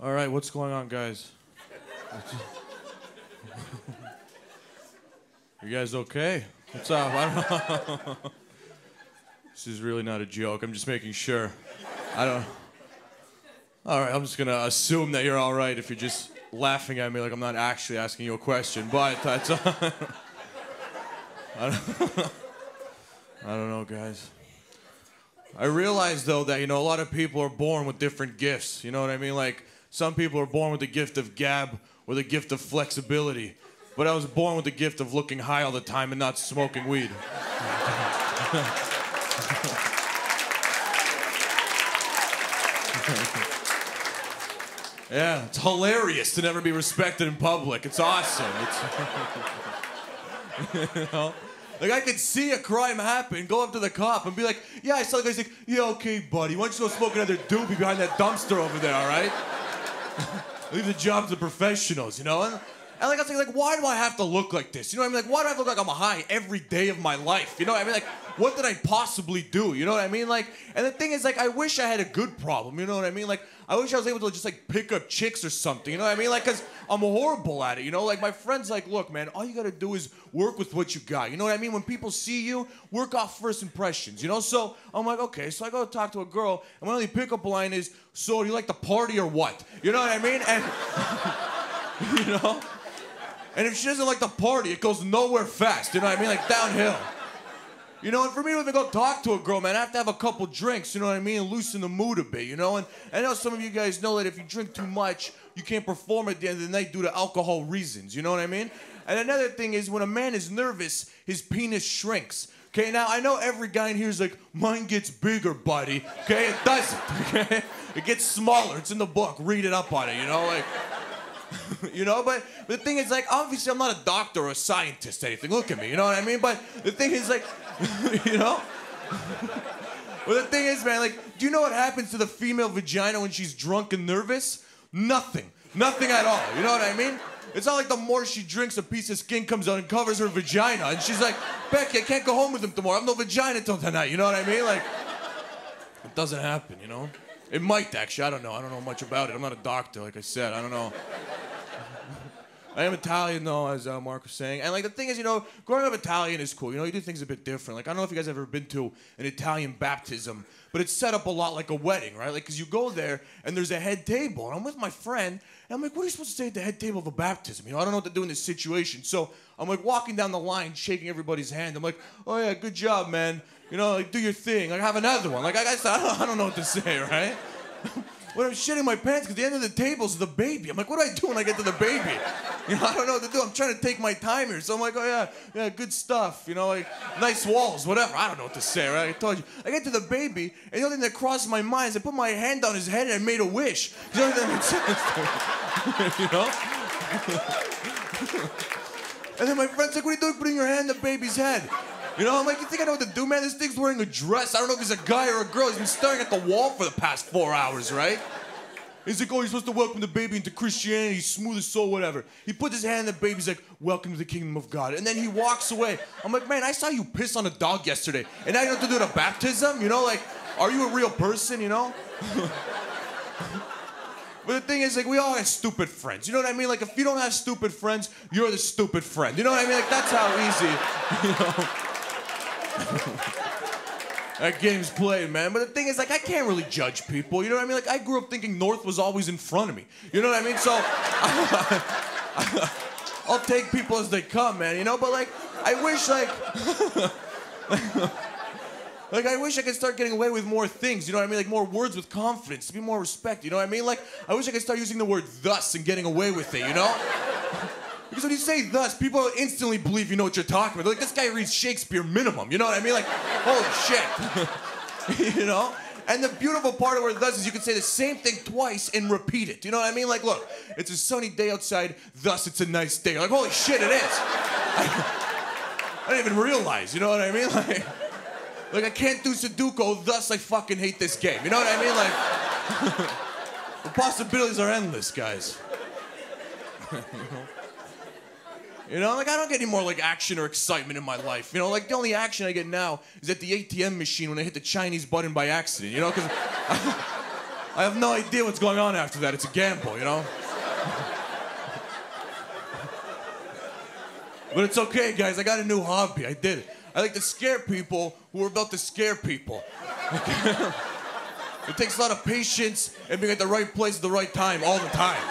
All right, what's going on, guys? You guys okay? What's up? I don't know. This is really not a joke. I'm just making sure. I don't. All right, I'm just gonna assume that you're all right if you're just laughing at me like I'm not actually asking you a question. But that's. I don't know, guys. I realize though that a lot of people are born with different gifts. You know what I mean? Like some people are born with the gift of gab or the gift of flexibility. But I was born with the gift of looking high all the time and not smoking weed. Yeah, it's hilarious to never be respected in public. It's awesome. Like I could see a crime happen, go up to the cop and be like, yeah, I saw the guy's like, yeah, okay, buddy, why don't you go smoke another doobie behind that dumpster over there, all right? Leave the job to the professionals, And like I was like, why do I have to look like this? You know what I mean? Like, why do I have to look like I'm high every day of my life? You know what I mean? Like, what did I possibly do? You know what I mean? Like, and the thing is, like, I wish I had a good problem. You know what I mean? Like, I wish I was able to just like pick up chicks or something. You know what I mean? Like, cause I'm horrible at it. Like my friends, like, look, man, all you gotta do is work with what you got. You know what I mean? When people see you, work off first impressions. So I'm like, okay, so I go talk to a girl, and my only pickup line is, so do you like to party or what? You know what I mean? And And if she doesn't like the party, it goes nowhere fast, you know what I mean? Like downhill. And for me to go talk to a girl, man, I have to have a couple drinks, you know what I mean? And loosen the mood a bit, And I know some of you guys know that if you drink too much, you can't perform at the end of the night due to alcohol reasons, you know what I mean? And another thing is when a man is nervous, his penis shrinks. Okay, now I know every guy in here is like, mine gets bigger, buddy. Okay, it doesn't, okay? It gets smaller, it's in the book, read it up on it, like... But the thing is, like, obviously I'm not a doctor or a scientist or anything. Look at me, you know what I mean? But the thing is, like, But the thing is, man, like, do you know what happens to the female vagina when she's drunk and nervous? Nothing. Nothing at all, you know what I mean? It's not like the more she drinks, a piece of skin comes out and covers her vagina. And she's like, Becky, I can't go home with him tomorrow. I have no vagina till tonight, you know what I mean? Like, it doesn't happen, It might, actually. I don't know. I don't know much about it. I'm not a doctor, like I said. I don't know. I am Italian, though, as Mark was saying. And, like, the thing is, growing up Italian is cool. You do things a bit different. Like, I don't know if you guys have ever been to an Italian baptism, but it's set up a lot like a wedding, right? Like, because you go there, and there's a head table. And I'm with my friend, and I'm like, what are you supposed to say at the head table of a baptism? I don't know what to do in this situation. So I'm, like, walking down the line, shaking everybody's hand. I'm like, oh, yeah, good job, man. Like, do your thing. Like, have another one. Like, I don't know what to say, right? When I'm shitting my pants, because the end of the table's the baby. I'm like, what do I do when I get to the baby? I don't know what to do. I'm trying to take my time here. So I'm like, oh, yeah, good stuff. Like, nice walls, whatever. I don't know what to say, right? I told you. I get to the baby, and the only thing that crossed my mind is I put my hand on his head and I made a wish. The only thing that makes sense And then my friend's like, what are you doing putting your hand on the baby's head? I'm like, you think I know what to do, man? This thing's wearing a dress. I don't know if he's a guy or a girl. He's been staring at the wall for the past 4 hours, right? He's like, oh, you're supposed to welcome the baby into Christianity, smooth as soul, whatever. He puts his hand on the baby. He's like, welcome to the kingdom of God. And then he walks away. I'm like, man, I saw you piss on a dog yesterday. And now you have to do it at a baptism? Like, are you a real person, But the thing is, like, we all have stupid friends. You know what I mean? Like, if you don't have stupid friends, you're the stupid friend. You know what I mean? Like, that's how easy, that game's played, man. But the thing is, like, I can't really judge people. You know what I mean? Like, I grew up thinking North was always in front of me. You know what I mean? So, I'll take people as they come, man, But, like, I wish, like... Like, I wish I could start getting away with more things, you know what I mean? Like, more words with confidence, to be more respect, you know what I mean? Like, I wish I could start using the word thus and getting away with it, Because when you say thus, people instantly believe you know what you're talking about. They're like, this guy reads Shakespeare minimum, you know what I mean? Like, holy shit. And the beautiful part of where thus is you can say the same thing twice and repeat it. You know what I mean? Like, look, it's a sunny day outside, thus it's a nice day. Like, holy shit, it is. I didn't even realize, you know what I mean? Like I can't do Sudoku, thus I fucking hate this game. You know what I mean? Like, the possibilities are endless, guys. Like I don't get any more like action or excitement in my life. Like the only action I get now is at the ATM machine when I hit the Chinese button by accident. Because I have no idea what's going on after that. It's a gamble, you know? But it's okay, guys. I got a new hobby. I did it. I like to scare people who are about to scare people. It takes a lot of patience and being at the right place at the right time all the time.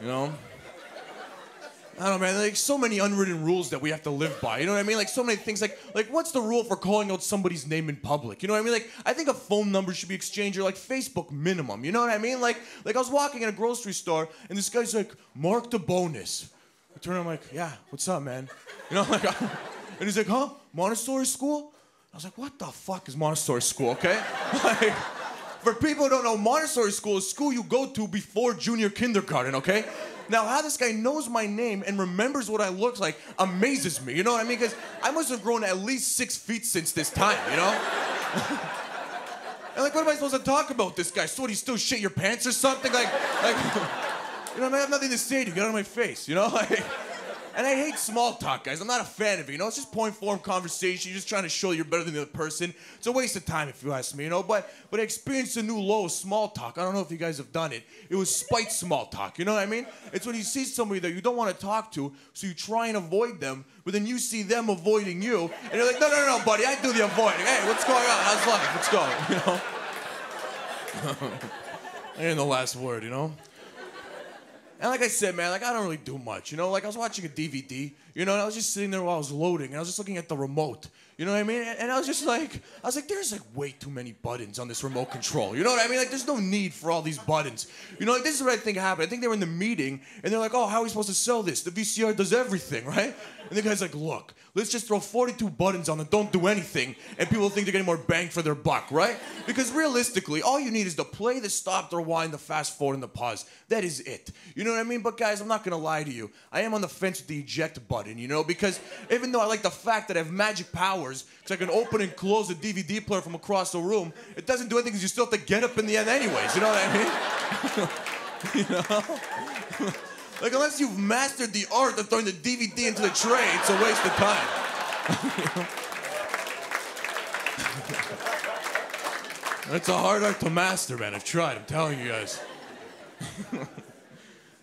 You know? I don't know, man. Like, so many unwritten rules that we have to live by. You know what I mean? Like, so many things. Like what's the rule for calling out somebody's name in public? You know what I mean? Like, I think a phone number should be exchanged, or like Facebook minimum. You know what I mean? Like I was walking in a grocery store, and this guy's like, Mark DeBonis. I turn around, I'm like, yeah, what's up, man? You know, like, and he's like, huh? Montessori school? I was like, what the fuck is Montessori school, okay? Like, for people who don't know, Montessori school is school you go to before junior kindergarten, okay? Now, how this guy knows my name and remembers what I look like amazes me, you know what I mean? Because I must have grown at least 6 feet since this time, you know? And like, what am I supposed to talk about this guy? So what, he still shit your pants or something? Like, you know, I have nothing to say to you. Get out of my face, you know? Like, and I hate small talk, guys. I'm not a fan of it, you know? It's just point-form conversation. You're just trying to show you're better than the other person. It's a waste of time, if you ask me, you know? But I experienced a new low of small talk. I don't know if you guys have done it. It was spite small talk, you know what I mean? It's when you see somebody that you don't want to talk to, so you try and avoid them, but then you see them avoiding you, and you're like, no, buddy, I do the avoiding. Hey, what's going on? How's life? Let's go, you know? I ain't the last word, you know? And like I said, man, like I don't really do much, you know? Like I was watching a DVD, you know, and I was just sitting there while I was loading, and I was just looking at the remote, you know what I mean? And I was like, there's like way too many buttons on this remote control, you know what I mean? Like there's no need for all these buttons. You know, like this is what I think happened. I think they were in the meeting, and they're like, oh, how are we supposed to sell this? The VCR does everything, right? And the guy's like, look, let's just throw 42 buttons on that don't do anything, and people think they're getting more bang for their buck, right? Because realistically, all you need is to play, the stop, the rewind, the fast forward, and the pause. That is it. You know what I mean? But guys, I'm not gonna lie to you. I am on the fence with the eject button, you know? Because even though I like the fact that I have magic powers, because I can open and close a DVD player from across the room, it doesn't do anything because you still have to get up in the end anyways, you know what I mean? You know? Like, unless you've mastered the art of throwing the DVD into the tray, it's a waste of time. It's a hard art to master, man. I've tried, I'm telling you guys.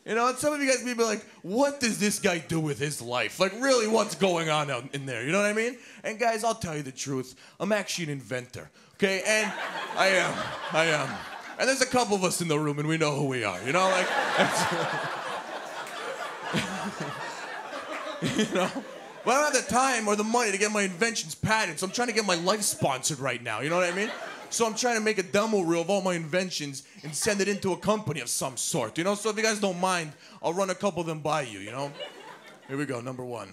You know, and some of you guys may be like, what does this guy do with his life? Like, really, what's going on out in there? You know what I mean? And guys, I'll tell you the truth. I'm actually an inventor, okay? And I am. And there's a couple of us in the room, and we know who we are, you know? Like, you know? But I don't have the time or the money to get my inventions patented, so I'm trying to get my life sponsored right now, you know what I mean? So I'm trying to make a demo reel of all my inventions and send it into a company of some sort, you know? So if you guys don't mind, I'll run a couple of them by you, you know? Here we go, number 1.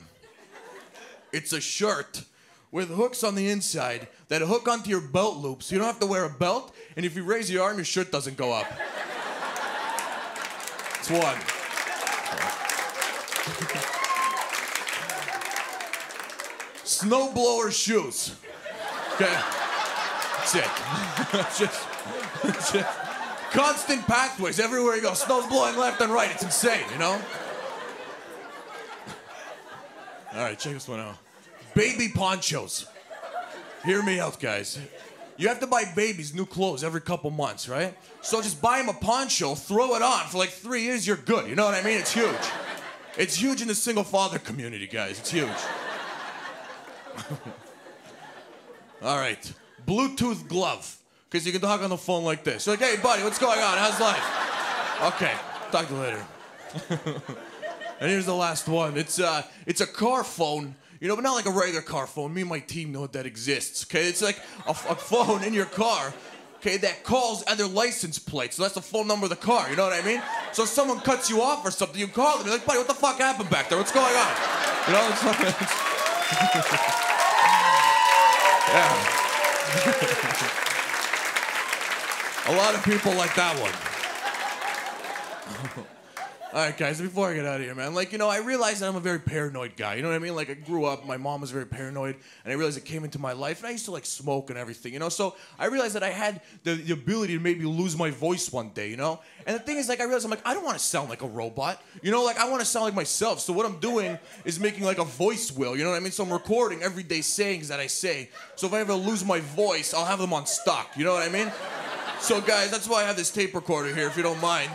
It's a shirt with hooks on the inside that hook onto your belt loop so you don't have to wear a belt, and if you raise your arm, your shirt doesn't go up. It's 1. Snowblower shoes. Okay? That's it. It's just constant pathways everywhere you go. Snow's blowing left and right. It's insane, you know? All right, check this one out. Baby ponchos. Hear me out, guys. You have to buy babies new clothes every couple months, right? So just buy them a poncho, throw it on for like 3 years, you're good. You know what I mean? It's huge. It's huge in the single father community, guys. It's huge. All right. Bluetooth glove. Because you can talk on the phone like this. You're like, hey, buddy, what's going on? How's life? Okay. Talk to you later. And here's the last one. It's a car phone, you know, but not like a regular car phone. Me and my team know that exists, okay? It's like a phone in your car, okay, that calls other license plates. So that's the phone number of the car, you know what I mean? So if someone cuts you off or something, you call them. You're like, buddy, what the fuck happened back there? What's going on? You know, it's yeah. A lot of people like that one. All right, guys, before I get out of here, man, like, you know, I realized that I'm a very paranoid guy. You know what I mean? Like, I grew up, my mom was very paranoid, and I realized it came into my life, and I used to, like, smoke and everything, you know? So I realized that I had the ability to maybe lose my voice one day, you know? And the thing is, like, I realized, I'm like, I don't want to sound like a robot. You know, like, I want to sound like myself. So what I'm doing is making, like, a voice wheel, you know what I mean? So I'm recording everyday sayings that I say. So if I ever lose my voice, I'll have them on stock, you know what I mean? So, guys, that's why I have this tape recorder here, if you don't mind.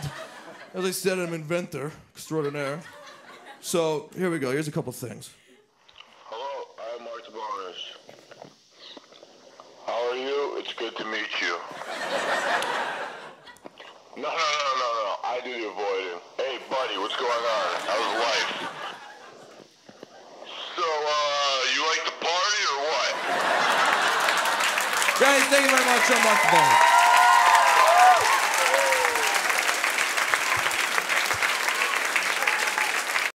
As I said, I'm an inventor extraordinaire. So, here we go. Here's a couple things. Hello, I'm DeBonis. How are you? It's good to meet you. No. I do the avoiding. Hey, buddy, what's going on? How's life? So, you like the party or what? Guys, thank you very much. I'm DeBonis.